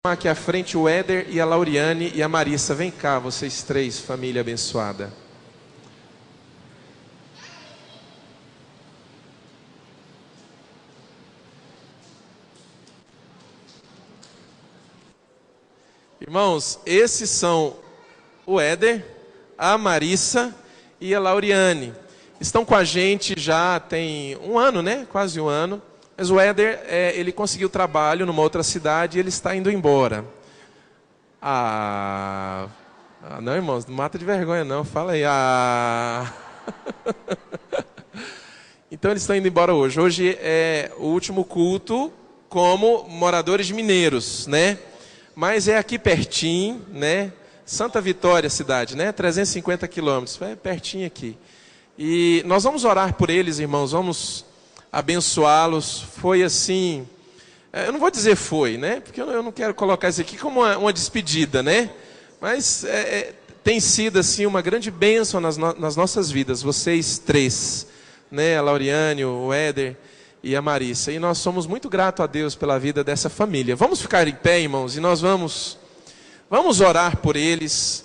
Aqui à frente o Éder e a Lauriane e a Marissa. Vem cá, vocês três, família abençoada. Irmãos, esses são o Éder, a Marissa e a Lauriane. Estão com a gente já tem um ano, né? Quase um ano. Mas o Éder, ele conseguiu trabalho numa outra cidade e ele está indo embora. Não, irmãos, não mata de vergonha não, fala aí. Então eles estão indo embora hoje. Hoje é o último culto como moradores mineiros, né? Mas é aqui pertinho, né? Santa Vitória, cidade, né? 350 quilômetros, é pertinho aqui. E nós vamos orar por eles, irmãos, vamos abençoá-los. Foi assim... Eu não vou dizer foi, né? Porque eu não quero colocar isso aqui como uma despedida, né? Mas tem sido assim uma grande bênção nas nossas vidas. Vocês três, né? A Lauriane, o Éder e a Marissa. E nós somos muito gratos a Deus pela vida dessa família. Vamos ficar em pé, irmãos, e nós vamos orar por eles.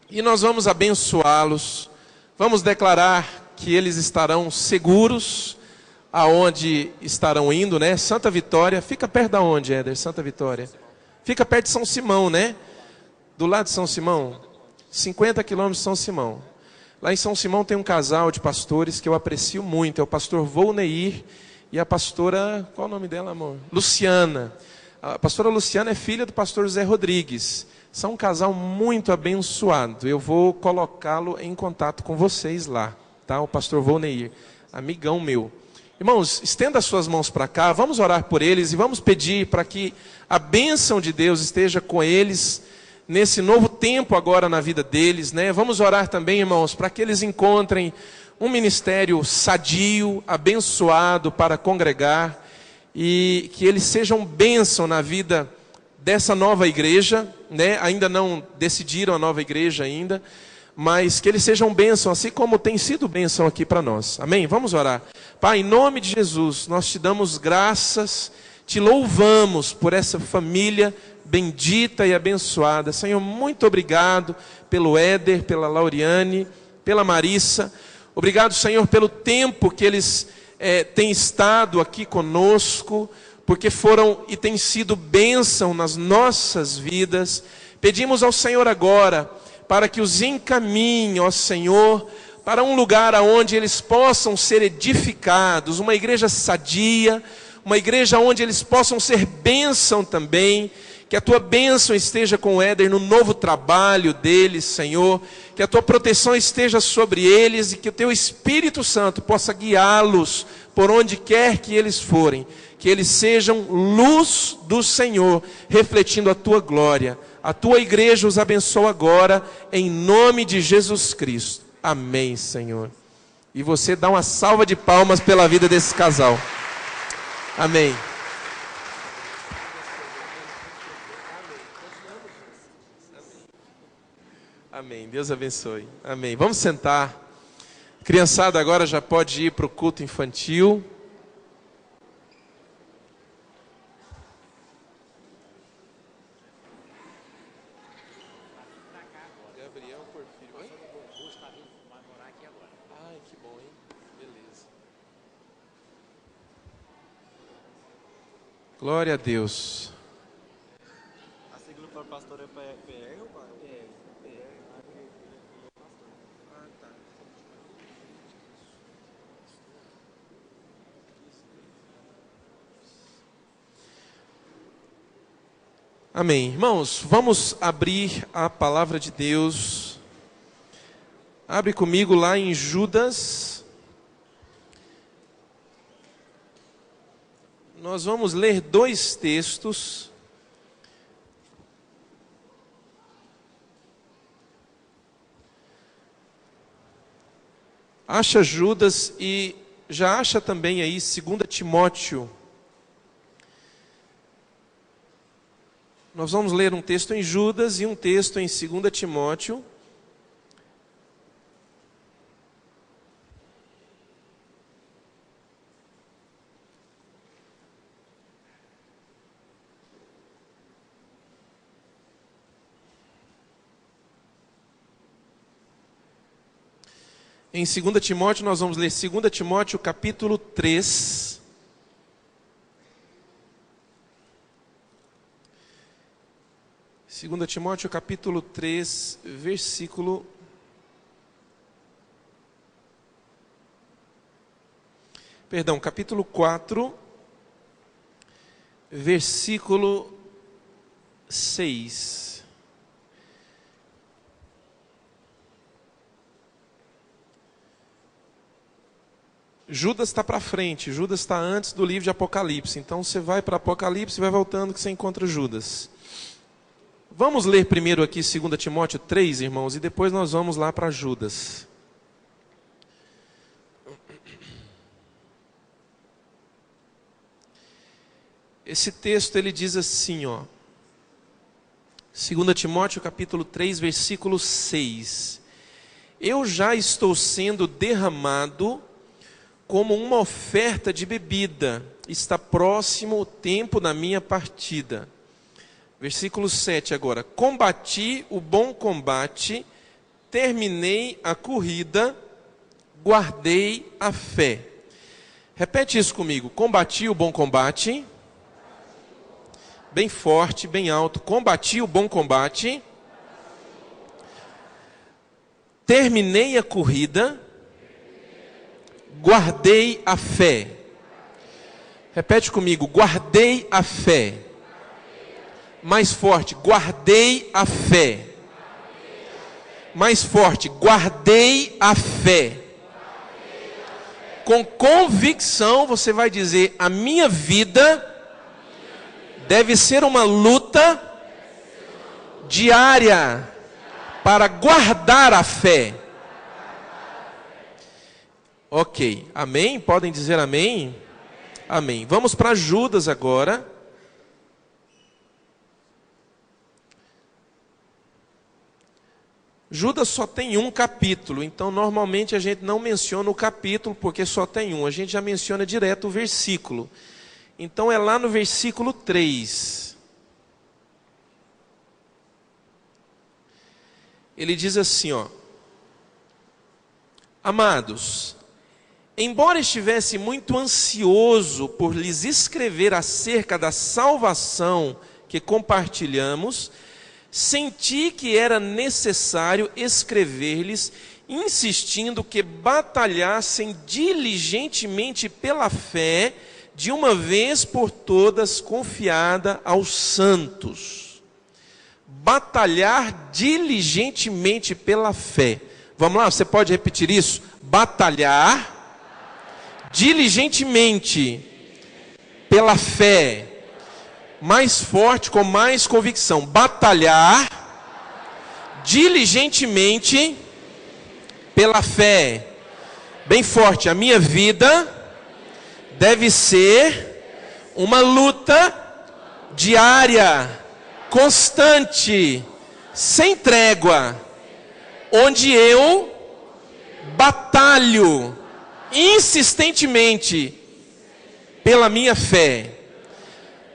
E nós vamos abençoá-los. Vamos declarar que eles estarão seguros aonde estarão indo, né? Santa Vitória, fica perto da onde, Éder? Santa Vitória. Fica perto de São Simão, né? Do lado de São Simão, 50 quilômetros de São Simão. Lá em São Simão tem um casal de pastores que eu aprecio muito, é o pastor Volneir e a pastora, qual é o nome dela, amor? Luciana. A pastora Luciana é filha do pastor José Rodrigues. São um casal muito abençoado. Eu vou colocá-lo em contato com vocês lá, tá? O pastor Volneir, amigão meu. Irmãos, estenda as suas mãos para cá, vamos orar por eles e vamos pedir para que a bênção de Deus esteja com eles nesse novo tempo agora na vida deles, né? Vamos orar também, irmãos, para que eles encontrem um ministério sadio, abençoado para congregar e que eles sejam bênção na vida dessa nova igreja, né? Ainda não decidiram a nova igreja ainda, mas que eles sejam bênção, assim como tem sido bênção aqui para nós. Amém? Vamos orar. Pai, em nome de Jesus, nós te damos graças, te louvamos por essa família bendita e abençoada. Senhor, muito obrigado pelo Éder, pela Lauriane, pela Marissa. Obrigado, Senhor, pelo tempo que eles têm estado aqui conosco, porque foram e têm sido bênção nas nossas vidas. Pedimos ao Senhor agora para que os encaminhe, ó Senhor, para um lugar onde eles possam ser edificados, uma igreja sadia, uma igreja onde eles possam ser bênção também, que a tua bênção esteja com o Éder no novo trabalho deles, Senhor, que a tua proteção esteja sobre eles e que o teu Espírito Santo possa guiá-los por onde quer que eles forem, que eles sejam luz do Senhor, refletindo a tua glória. A tua igreja os abençoa agora, em nome de Jesus Cristo. Amém, Senhor. E você dá uma salva de palmas pela vida desse casal. Amém. Amém. Deus abençoe. Amém. Vamos sentar. Criançada agora já pode ir para o culto infantil. Glória a Deus. A sigla para o pastor é PR ou pai? PR. Ah, tá. Amém. Irmãos, vamos abrir a palavra de Deus. Abre comigo lá em Judas. Nós vamos ler dois textos. Acha Judas e já acha também aí 2 Timóteo. Nós vamos ler um texto em Judas e um texto em 2 Timóteo. Em 2 Timóteo, nós vamos ler 2 Timóteo capítulo 3. Segunda Timóteo capítulo 3, versículo... Perdão, capítulo 4, versículo 6. Judas está para frente, Judas está antes do livro de Apocalipse. Então você vai para Apocalipse e vai voltando que você encontra Judas. Vamos ler primeiro aqui 2 Timóteo 3, irmãos, e depois nós vamos lá para Judas. Esse texto ele diz assim, ó. 2 Timóteo capítulo 3, versículo 6. Eu já estou sendo derramado como uma oferta de bebida. Está próximo o tempo da minha partida. Versículo 7 agora. Combati o bom combate, terminei a corrida, guardei a fé. Repete isso comigo. Combati o bom combate. Bem forte, bem alto. Combati o bom combate. Terminei a corrida. Guardei a fé. Repete comigo. Guardei a fé. Mais forte, guardei a fé. Mais forte, guardei a fé. Com convicção você vai dizer: a minha vida deve ser uma luta diária para guardar a fé. Ok, amém? Podem dizer amém? Amém. Vamos para Judas agora. Judas só tem um capítulo, então normalmente a gente não menciona o capítulo porque só tem um, a gente já menciona direto o versículo. Então é lá no versículo 3. Ele diz assim, ó: Amados, embora estivesse muito ansioso por lhes escrever acerca da salvação que compartilhamos, senti que era necessário escrever-lhes, insistindo que batalhassem diligentemente pela fé, de uma vez por todas confiada aos santos. Batalhar diligentemente pela fé. Vamos lá, você pode repetir isso? Batalhar diligentemente pela fé. Mais forte, com mais convicção. Batalhar diligentemente pela fé. Bem forte. A minha vida deve ser uma luta diária, constante, sem trégua, onde eu batalho insistentemente pela minha fé.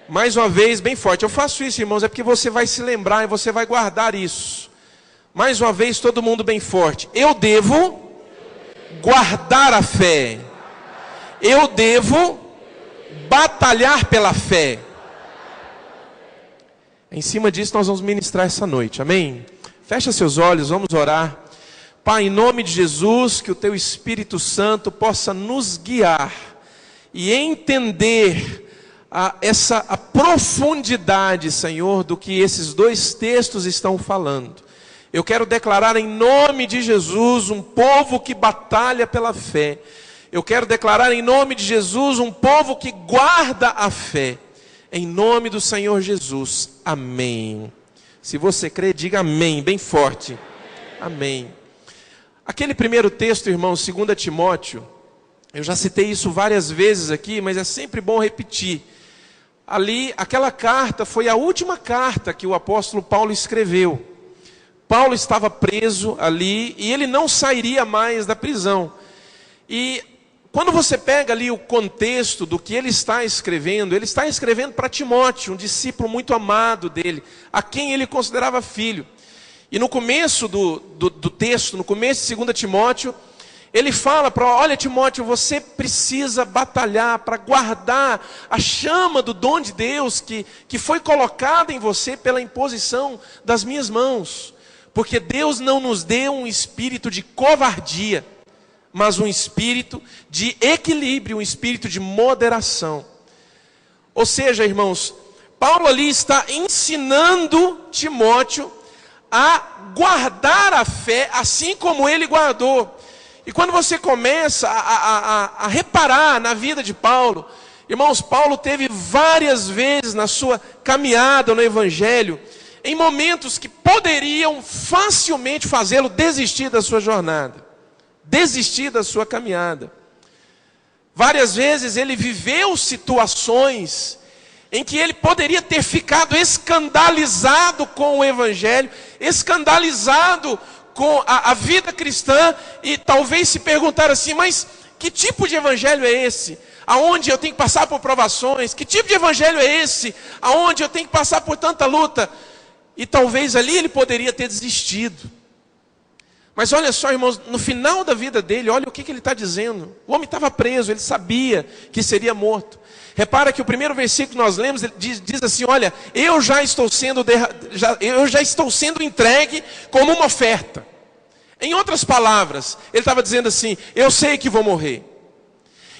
Mais uma vez, bem forte. Eu faço isso, irmãos, é porque você vai se lembrar e você vai guardar isso. Mais uma vez, todo mundo bem forte. Eu devo guardar a fé. Eu devo batalhar pela fé. Em cima disso nós vamos ministrar essa noite, amém? Fecha seus olhos, vamos orar. Pai, em nome de Jesus, que o Teu Espírito Santo possa nos guiar e entender a profundidade, Senhor, do que esses dois textos estão falando. Eu quero declarar em nome de Jesus um povo que batalha pela fé. Eu quero declarar em nome de Jesus um povo que guarda a fé. Em nome do Senhor Jesus. Amém. Se você crê, diga amém, bem forte. Amém. Aquele primeiro texto, irmão, 2 Timóteo, eu já citei isso várias vezes aqui, mas é sempre bom repetir. Ali, aquela carta foi a última carta que o apóstolo Paulo escreveu. Paulo estava preso ali e ele não sairia mais da prisão. E quando você pega ali o contexto do que ele está escrevendo para Timóteo, um discípulo muito amado dele, a quem ele considerava filho. E no começo do texto, no começo de 2 Timóteo, Ele fala para, olha Timóteo, você precisa batalhar para guardar a chama do dom de Deus que foi colocada em você pela imposição das minhas mãos. Porque Deus não nos deu um espírito de covardia, mas um espírito de equilíbrio, um espírito de moderação. Ou seja, irmãos, Paulo ali está ensinando Timóteo a guardar a fé, assim como ele guardou. E quando você começa a reparar na vida de Paulo, irmãos, Paulo teve várias vezes na sua caminhada no Evangelho, em momentos que poderiam facilmente fazê-lo desistir da sua jornada, desistir da sua caminhada. Várias vezes ele viveu situações em que ele poderia ter ficado escandalizado com o Evangelho, escandalizado com a vida cristã, e talvez se perguntar assim, mas que tipo de evangelho é esse? Aonde eu tenho que passar por provações? Que tipo de evangelho é esse? Aonde eu tenho que passar por tanta luta? E talvez ali ele poderia ter desistido. Mas olha só, irmãos, no final da vida dele, olha o que ele está dizendo. O homem estava preso, ele sabia que seria morto. Repara que o primeiro versículo que nós lemos diz assim, olha, eu já estou sendo entregue como uma oferta. Em outras palavras, ele estava dizendo assim, eu sei que vou morrer.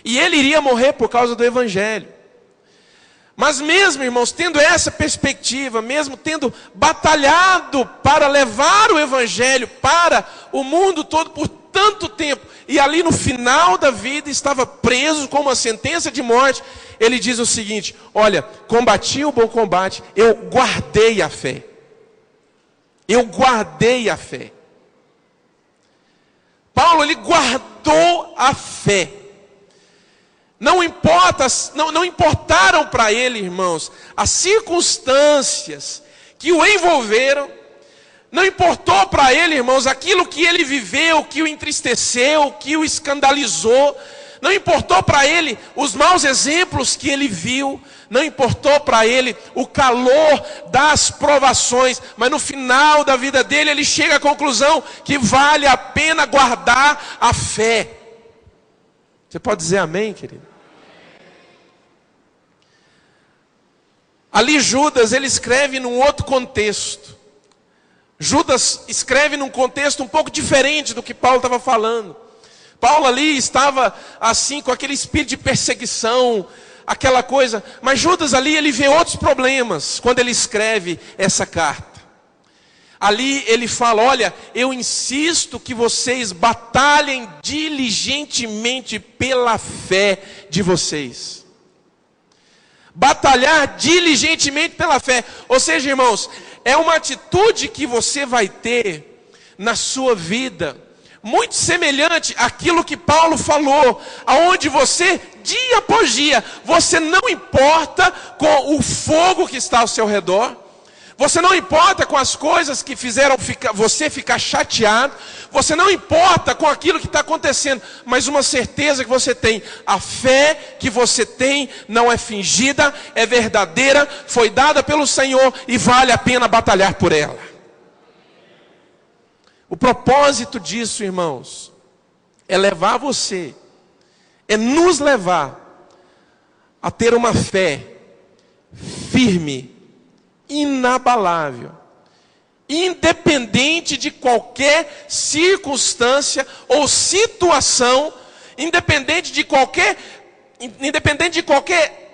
E ele iria morrer por causa do Evangelho. Mas mesmo, irmãos, tendo essa perspectiva, mesmo tendo batalhado para levar o Evangelho para o mundo todo por tanto tempo, e ali no final da vida estava preso com uma sentença de morte, ele diz o seguinte, olha, combati o bom combate, eu guardei a fé. Eu guardei a fé. Paulo, ele guardou a fé. Não importaram para ele, irmãos, as circunstâncias que o envolveram. Não importou para ele, irmãos, aquilo que ele viveu, que o entristeceu, que o escandalizou. Não importou para ele os maus exemplos que ele viu. Não importou para ele o calor das provações. Mas no final da vida dele, ele chega à conclusão que vale a pena guardar a fé. Você pode dizer amém, querido? Ali Judas, ele escreve num outro contexto. Judas escreve num contexto um pouco diferente do que Paulo estava falando. Paulo ali estava assim com aquele espírito de perseguição, aquela coisa. Mas Judas ali, ele vê outros problemas quando ele escreve essa carta. Ali ele fala, olha, eu insisto que vocês batalhem diligentemente pela fé de vocês. Batalhar diligentemente pela fé. Ou seja, irmãos, é uma atitude que você vai ter na sua vida, muito semelhante àquilo que Paulo falou, aonde você, dia após dia, você não importa com o fogo que está ao seu redor, você não importa com as coisas que fizeram você ficar chateado, você não importa com aquilo que está acontecendo, mas uma certeza que você tem, a fé que você tem não é fingida, é verdadeira, foi dada pelo Senhor e vale a pena batalhar por ela. O propósito disso, irmãos, é levar você, é nos levar a ter uma fé firme, inabalável, independente de qualquer circunstância ou situação, independente de qualquer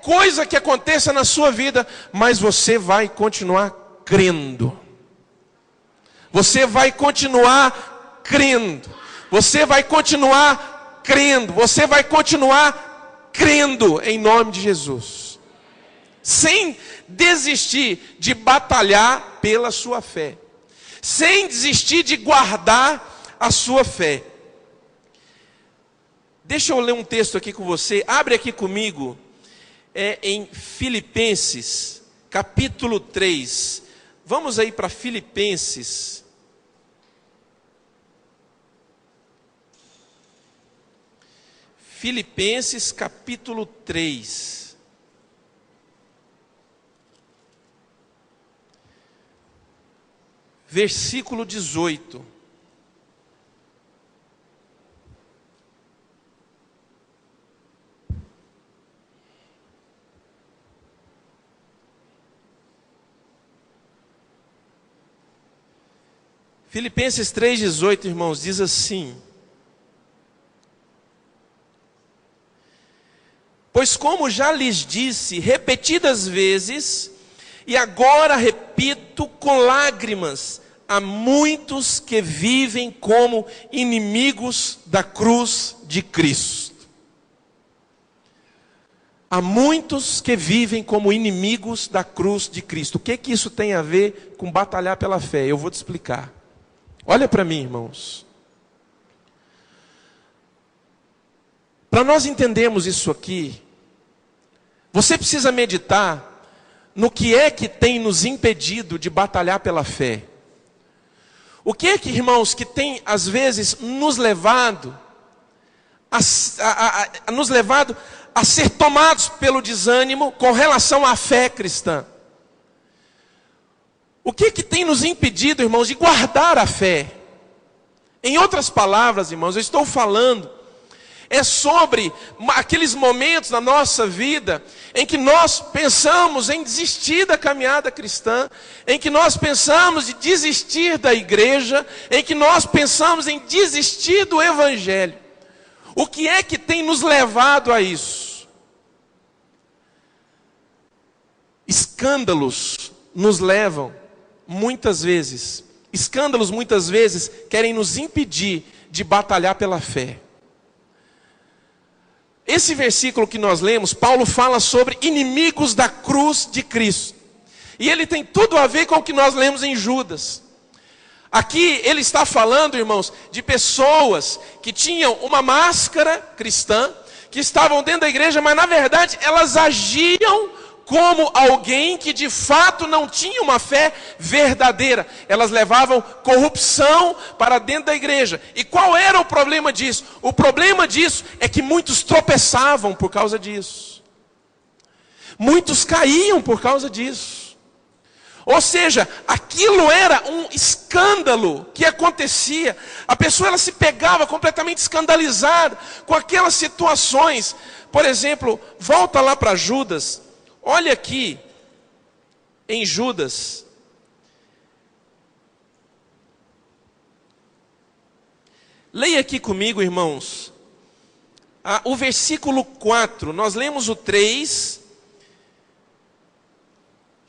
coisa que aconteça na sua vida, mas você vai continuar crendo. Você vai continuar crendo. Você vai continuar crendo. Você vai continuar crendo em nome de Jesus. Sem desistir de batalhar pela sua fé. Sem desistir de guardar a sua fé. Deixa eu ler um texto aqui com você. Abre aqui comigo. Em Filipenses, capítulo 3. Vamos aí para Filipenses. Filipenses capítulo 3. Versículo 18. Filipenses 3,18, irmãos, diz assim: pois como já lhes disse repetidas vezes, e agora repito com lágrimas, há muitos que vivem como inimigos da cruz de Cristo. Há muitos que vivem como inimigos da cruz de Cristo. O que que isso tem a ver com batalhar pela fé? Eu vou te explicar. Olha para mim, irmãos. Para nós entendermos isso aqui, você precisa meditar no que é que tem nos impedido de batalhar pela fé. O que é que, irmãos, que tem às vezes nos levado a ser tomados pelo desânimo com relação à fé cristã? O que é que tem nos impedido, irmãos, de guardar a fé? Em outras palavras, irmãos, eu estou falando sobre aqueles momentos na nossa vida em que nós pensamos em desistir da caminhada cristã, em que nós pensamos em desistir da igreja, em que nós pensamos em desistir do evangelho. O que é que tem nos levado a isso? Escândalos nos levam, muitas vezes querem nos impedir de batalhar pela fé. Esse versículo que nós lemos, Paulo fala sobre inimigos da cruz de Cristo. E ele tem tudo a ver com o que nós lemos em Judas. Aqui ele está falando, irmãos, de pessoas que tinham uma máscara cristã, que estavam dentro da igreja, mas na verdade elas agiam como alguém que de fato não tinha uma fé verdadeira. Elas levavam corrupção para dentro da igreja. E qual era o problema disso? O problema disso é que muitos tropeçavam por causa disso. Muitos caíam por causa disso. Ou seja, aquilo era um escândalo que acontecia. A pessoa ela se pegava completamente escandalizada com aquelas situações. Por exemplo, volta lá para Judas. Olha aqui, em Judas, leia aqui comigo, irmãos, o versículo 4, nós lemos o 3,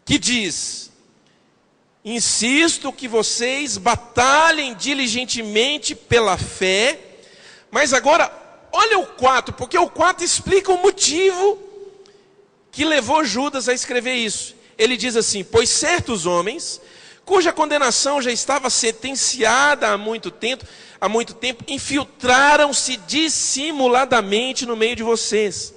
que diz: insisto que vocês batalhem diligentemente pela fé, mas agora, olha o 4, porque o 4 explica o motivo que levou Judas a escrever isso. Ele diz assim: pois certos homens, cuja condenação já estava sentenciada há muito tempo, infiltraram-se dissimuladamente no meio de vocês.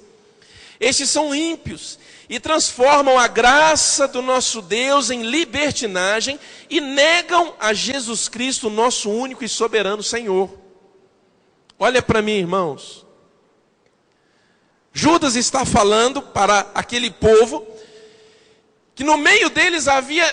Estes são ímpios e transformam a graça do nosso Deus em libertinagem e negam a Jesus Cristo, nosso único e soberano Senhor. Olha para mim, irmãos. Judas está falando para aquele povo que no meio deles havia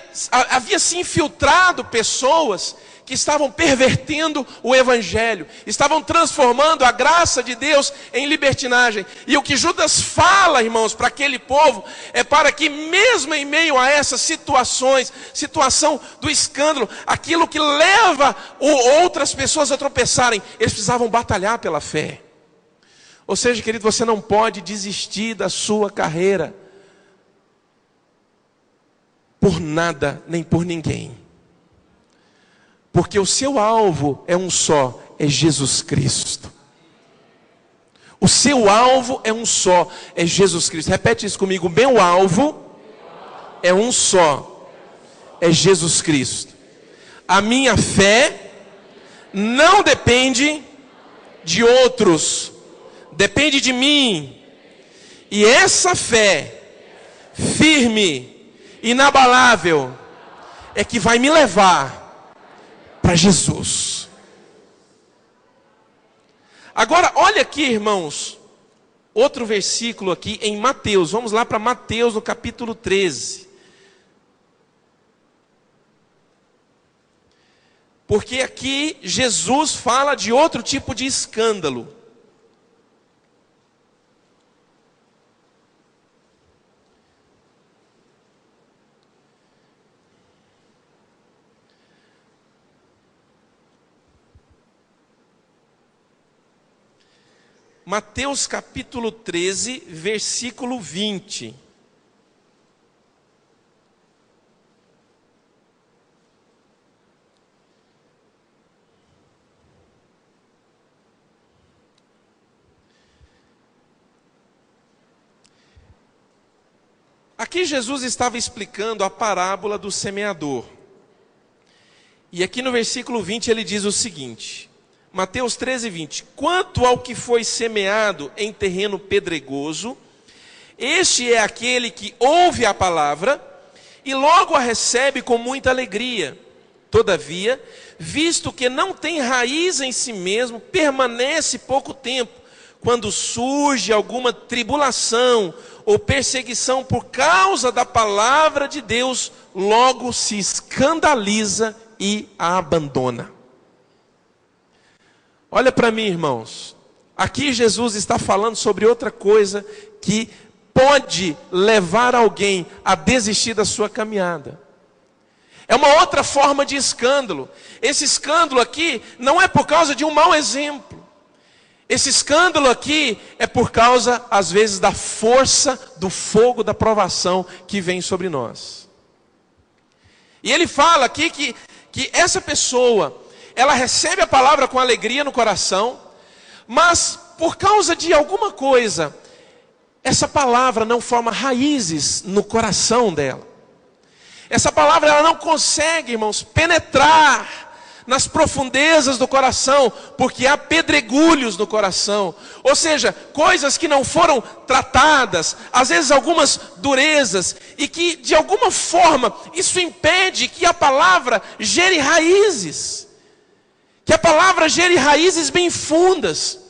se infiltrado pessoas que estavam pervertendo o evangelho, estavam transformando a graça de Deus em libertinagem. E o que Judas fala, irmãos, para aquele povo, é para que mesmo em meio a essas situação do escândalo, aquilo que leva outras pessoas a tropeçarem, eles precisavam batalhar pela fé. Ou seja, querido, você não pode desistir da sua carreira por nada, nem por ninguém. Porque o seu alvo é um só, é Jesus Cristo. O seu alvo é um só, é Jesus Cristo. Repete isso comigo: meu alvo é um só, é Jesus Cristo. A minha fé não depende de outros, depende de mim. E essa fé firme, inabalável, é que vai me levar para Jesus. Agora, olha aqui, irmãos, outro versículo aqui em Mateus. Vamos lá para Mateus, no capítulo 13. Porque aqui Jesus fala de outro tipo de escândalo. Mateus capítulo 13, versículo 20. Aqui Jesus estava explicando a parábola do semeador. E aqui no versículo 20 ele diz o seguinte, Mateus 13, 20. Quanto ao que foi semeado em terreno pedregoso, este é aquele que ouve a palavra e logo a recebe com muita alegria. Todavia, visto que não tem raiz em si mesmo, permanece pouco tempo. Quando surge alguma tribulação ou perseguição por causa da palavra de Deus, logo se escandaliza e a abandona. Olha para mim, irmãos. Aqui Jesus está falando sobre outra coisa que pode levar alguém a desistir da sua caminhada. É uma outra forma de escândalo. Esse escândalo aqui não é por causa de um mau exemplo. Esse escândalo aqui é por causa, às vezes, da força do fogo da provação que vem sobre nós. E ele fala aqui que essa pessoa, ela recebe a palavra com alegria no coração, mas por causa de alguma coisa, essa palavra não forma raízes no coração dela. Essa palavra ela não consegue, irmãos, penetrar nas profundezas do coração, porque há pedregulhos no coração, ou seja, coisas que não foram tratadas, às vezes algumas durezas, e que de alguma forma isso impede que a palavra gere raízes, que a palavra gere raízes bem fundas.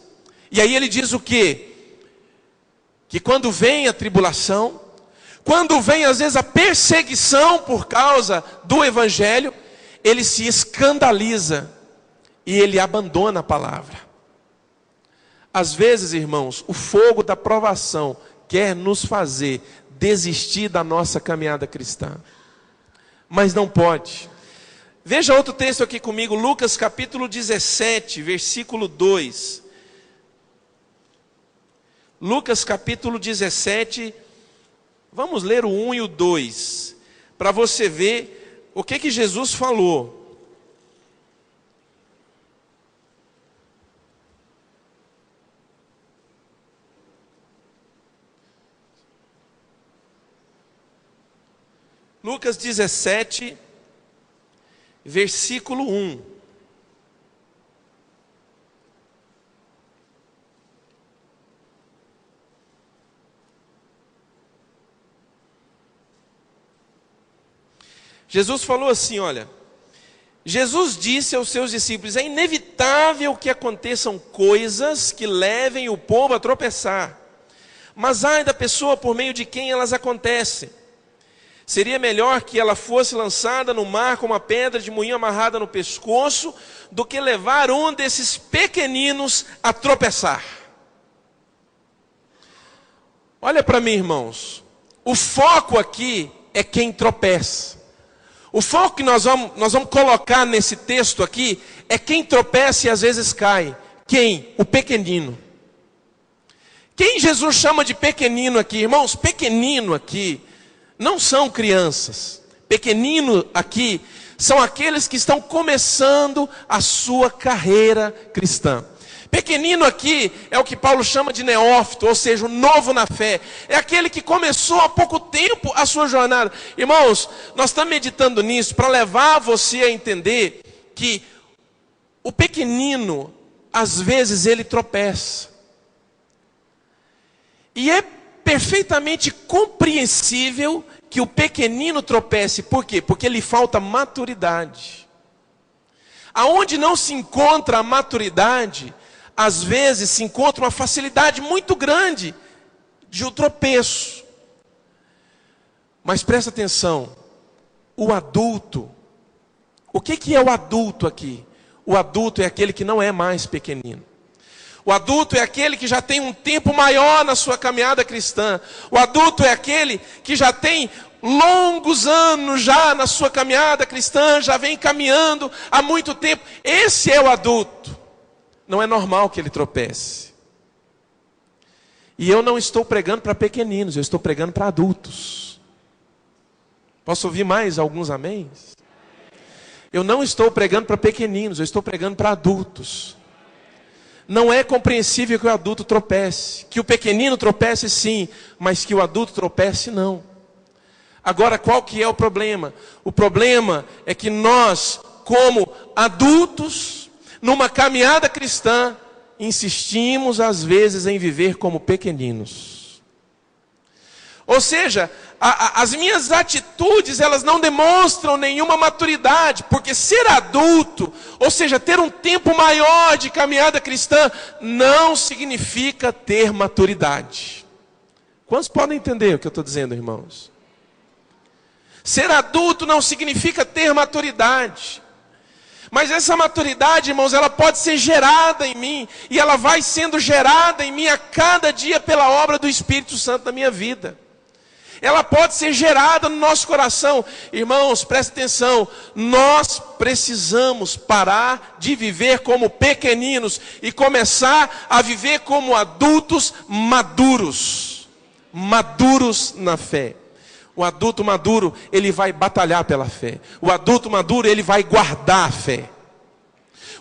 E aí ele diz o quê? Que quando vem a tribulação, quando vem às vezes a perseguição por causa do evangelho, ele se escandaliza e ele abandona a palavra. Às vezes, irmãos, o fogo da provação quer nos fazer desistir da nossa caminhada cristã, mas não pode. Veja outro texto aqui comigo, Lucas capítulo 17, versículo 2. Lucas capítulo 17, vamos ler o 1 e o 2, para você ver o que Jesus falou. Lucas 17, versículo 1. Jesus falou assim, olha, Jesus disse aos seus discípulos, é inevitável que aconteçam coisas que levem o povo a tropeçar, mas ai da pessoa por meio de quem elas acontecem. Seria melhor que ela fosse lançada no mar com uma pedra de moinho amarrada no pescoço, do que levar um desses pequeninos a tropeçar. Olha para mim, irmãos, o foco aqui é quem tropeça. O foco que nós vamos colocar nesse texto aqui é quem tropeça e às vezes cai. Quem? O pequenino. Quem Jesus chama de pequenino aqui? Irmãos, pequenino aqui não são crianças. Pequenino aqui são aqueles que estão começando a sua carreira cristã. Pequenino aqui é o que Paulo chama de neófito, ou seja, o novo na fé. É aquele que começou há pouco tempo a sua jornada. Irmãos, nós estamos meditando nisso para levar você a entender que o pequenino, às vezes, ele tropeça. E é perfeitamente compreensível que o pequenino tropece. Por quê? Porque lhe falta maturidade. Aonde não se encontra a maturidade, às vezes se encontra uma facilidade muito grande de um tropeço. Mas presta atenção, o adulto, o que é o adulto aqui? O adulto é aquele que não é mais pequenino. O adulto é aquele que já tem um tempo maior na sua caminhada cristã. O adulto é aquele que já tem longos anos já na sua caminhada cristã, já vem caminhando há muito tempo. Esse é o adulto. Não é normal que ele tropece. E eu não estou pregando para pequeninos, eu estou pregando para adultos. Posso ouvir mais alguns améns? Eu não estou pregando para pequeninos, eu estou pregando para adultos. Não é compreensível que o adulto tropece. Que o pequenino tropece sim, mas que o adulto tropece não. Agora, qual que é o problema? O problema é que nós, como adultos, numa caminhada cristã, insistimos às vezes em viver como pequeninos. Ou seja, as minhas atitudes, elas não demonstram nenhuma maturidade, porque ser adulto, ou seja, ter um tempo maior de caminhada cristã, não significa ter maturidade. Quantos podem entender o que eu estou dizendo, irmãos? Ser adulto não significa ter maturidade. Mas essa maturidade, irmãos, ela pode ser gerada em mim, e ela vai sendo gerada em mim a cada dia pela obra do Espírito Santo na minha vida. Ela pode ser gerada no nosso coração. Irmãos, presta atenção, nós precisamos parar de viver como pequeninos e começar a viver como adultos maduros. Maduros na fé. O adulto maduro, ele vai batalhar pela fé. O adulto maduro, ele vai guardar a fé.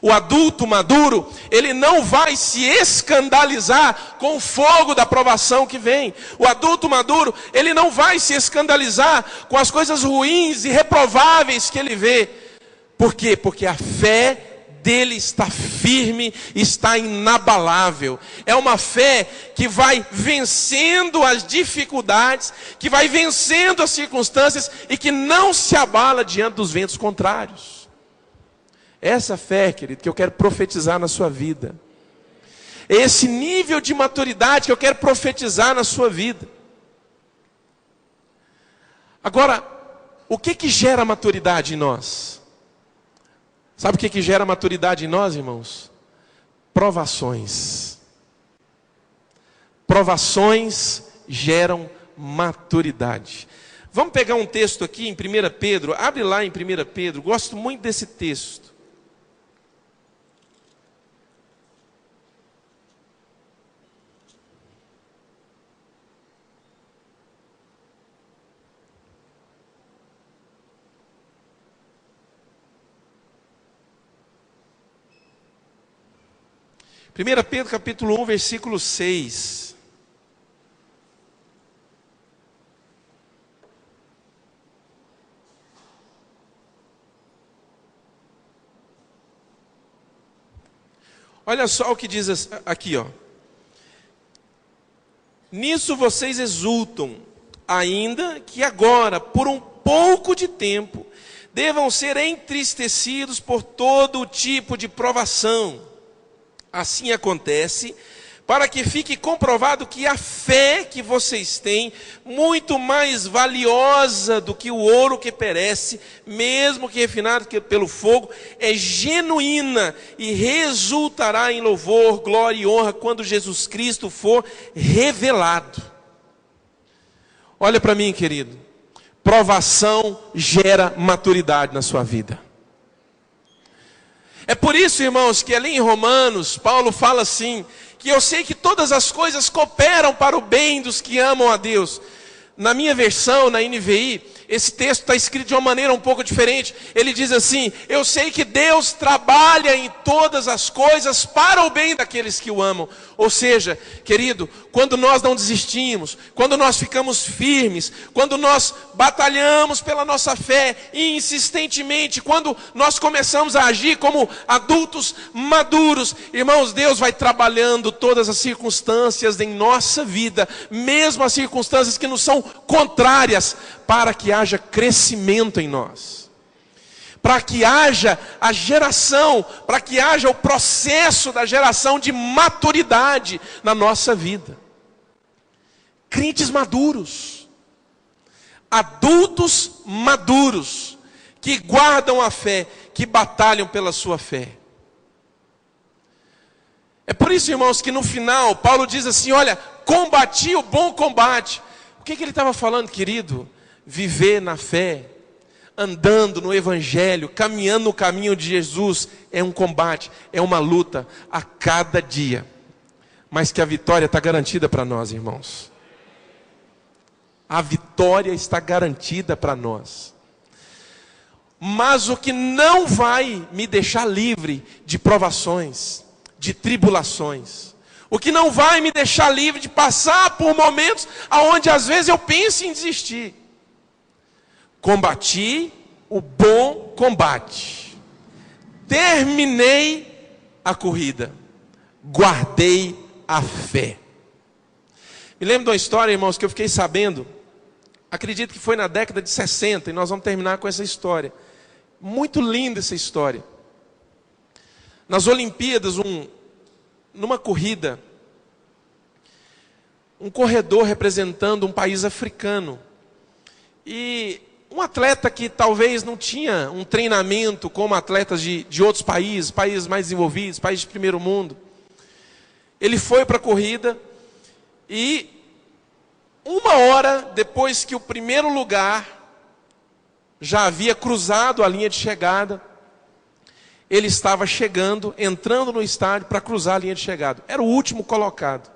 O adulto maduro, ele não vai se escandalizar com o fogo da provação que vem. O adulto maduro, ele não vai se escandalizar com as coisas ruins e reprováveis que ele vê. Por quê? Porque a fé dele está firme, está inabalável. É uma fé que vai vencendo as dificuldades, que vai vencendo as circunstâncias e que não se abala diante dos ventos contrários. Essa fé, querido, que eu quero profetizar na sua vida. Esse nível de maturidade que eu quero profetizar na sua vida. Agora, o que gera maturidade em nós? Sabe o que gera maturidade em nós, irmãos? Provações. Provações geram maturidade. Vamos pegar um texto aqui em 1 Pedro. Abre lá em 1 Pedro. Gosto muito desse texto. Primeira Pedro capítulo 1, versículo 6. Olha só o que diz aqui, ó. Nisso vocês exultam, ainda que agora, por um pouco de tempo, devam ser entristecidos por todo tipo de provação. Assim acontece, para que fique comprovado que a fé que vocês têm, muito mais valiosa do que o ouro que perece, mesmo que refinado pelo fogo, é genuína e resultará em louvor, glória e honra quando Jesus Cristo for revelado. Olha para mim, querido. Provação gera maturidade na sua vida. É por isso, irmãos, que ali em Romanos, Paulo fala assim, que eu sei que todas as coisas cooperam para o bem dos que amam a Deus. Na minha versão, na NVI, esse texto está escrito de uma maneira um pouco diferente. Ele diz assim: eu sei que Deus trabalha em todas as coisas para o bem daqueles que o amam. Ou seja, querido, quando nós não desistimos, quando nós ficamos firmes, quando nós batalhamos pela nossa fé insistentemente, quando nós começamos a agir como adultos maduros, irmãos, Deus vai trabalhando todas as circunstâncias em nossa vida, mesmo as circunstâncias que nos são contrárias, para que haja crescimento em nós, para que haja a geração, para que haja o processo da geração de maturidade na nossa vida. Crentes maduros, adultos maduros, que guardam a fé, que batalham pela sua fé. É por isso, irmãos, que no final, Paulo diz assim, olha, combati o bom combate. O que ele estava falando, querido? Viver na fé, andando no Evangelho, caminhando no caminho de Jesus, é um combate, é uma luta a cada dia. mas que a vitória está garantida para nós, irmãos. A vitória está garantida para nós. Mas o que não vai me deixar livre de provações, de tribulações, o que não vai me deixar livre de passar por momentos onde às vezes eu penso em desistir. Combati o bom combate, terminei a corrida, guardei a fé. Me lembro de uma história, irmãos, que eu fiquei sabendo, acredito que foi na década de 60, e nós vamos terminar com essa história. Muito linda essa história. Nas Olimpíadas, numa corrida, um corredor representando um país africano, e um atleta que talvez não tinha um treinamento como atletas de outros países, países mais desenvolvidos, países de primeiro mundo, ele foi para a corrida e 1 hora depois que o primeiro lugar já havia cruzado a linha de chegada, ele estava chegando, entrando no estádio para cruzar a linha de chegada. Era o último colocado.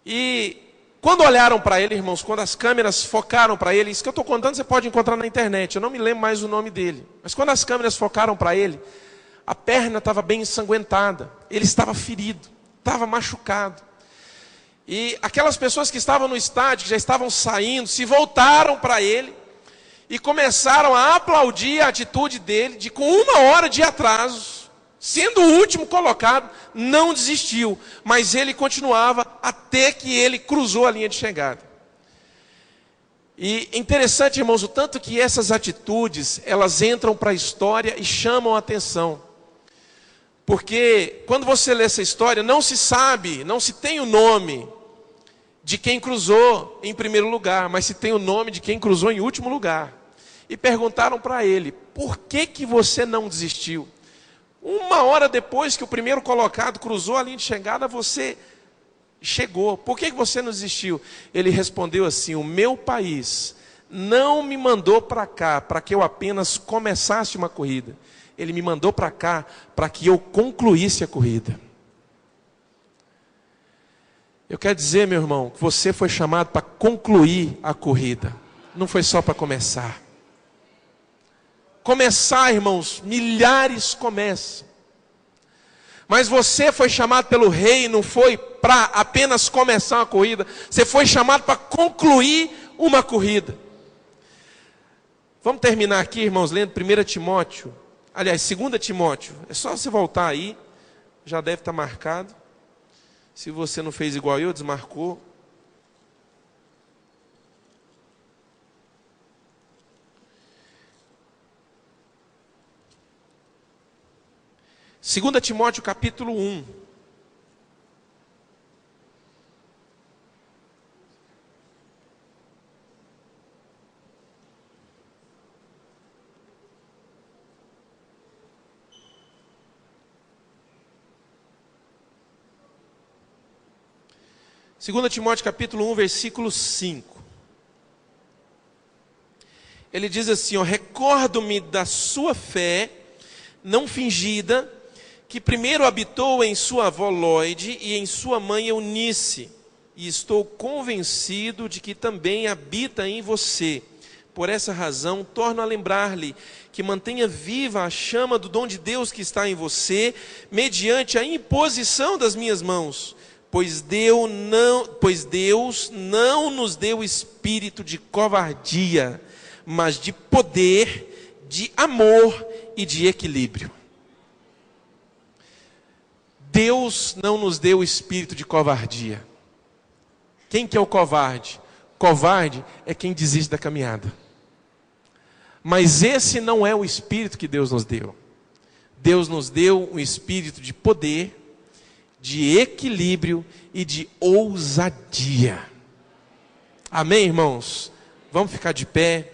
E quando olharam para ele, irmãos, quando as câmeras focaram para ele, isso que eu estou contando você pode encontrar na internet, eu não me lembro mais o nome dele. Mas quando as câmeras focaram para ele, a perna estava bem ensanguentada, ele estava ferido, estava machucado. E aquelas pessoas que estavam no estádio, que já estavam saindo, se voltaram para ele e começaram a aplaudir a atitude dele, de com 1 hora de atraso, sendo o último colocado, não desistiu, mas ele continuava até que ele cruzou a linha de chegada. E interessante, irmãos, o tanto que essas atitudes, elas entram para a história e chamam a atenção. Porque quando você lê essa história, não se sabe, não se tem o nome de quem cruzou em primeiro lugar, mas se tem o nome de quem cruzou em último lugar. E perguntaram para ele, por que você não desistiu? 1 hora depois que o primeiro colocado cruzou a linha de chegada, você chegou. Por que você não desistiu? Ele respondeu assim, o meu país não me mandou para cá para que eu apenas começasse uma corrida. Ele me mandou para cá para que eu concluísse a corrida. Eu quero dizer, meu irmão, que você foi chamado para concluir a corrida. Não foi só para começar. Começar, irmãos, milhares começam. Mas você foi chamado pelo rei, não foi para apenas começar uma corrida. Você foi chamado para concluir uma corrida. Vamos terminar aqui, irmãos, lendo 1 Timóteo. Aliás, 2 Timóteo. É só você voltar aí. Já deve estar marcado. Se você não fez igual eu, desmarcou. Segunda Timóteo capítulo 1. Segunda Timóteo capítulo 1, versículo 5. Ele diz assim, ó, recordo-me da sua fé, não fingida, que primeiro habitou em sua avó Lóide e em sua mãe Eunice, e estou convencido de que também habita em você. Por essa razão, torno a lembrar-lhe que mantenha viva a chama do dom de Deus que está em você, mediante a imposição das minhas mãos. Pois Deus não nos deu espírito de covardia, mas de poder, de amor e de equilíbrio. Deus não nos deu o espírito de covardia. Quem que é o covarde? Covarde é quem desiste da caminhada. Mas esse não é o espírito que Deus nos deu. Deus nos deu um espírito de poder, de equilíbrio e de ousadia. Amém, irmãos? Vamos ficar de pé.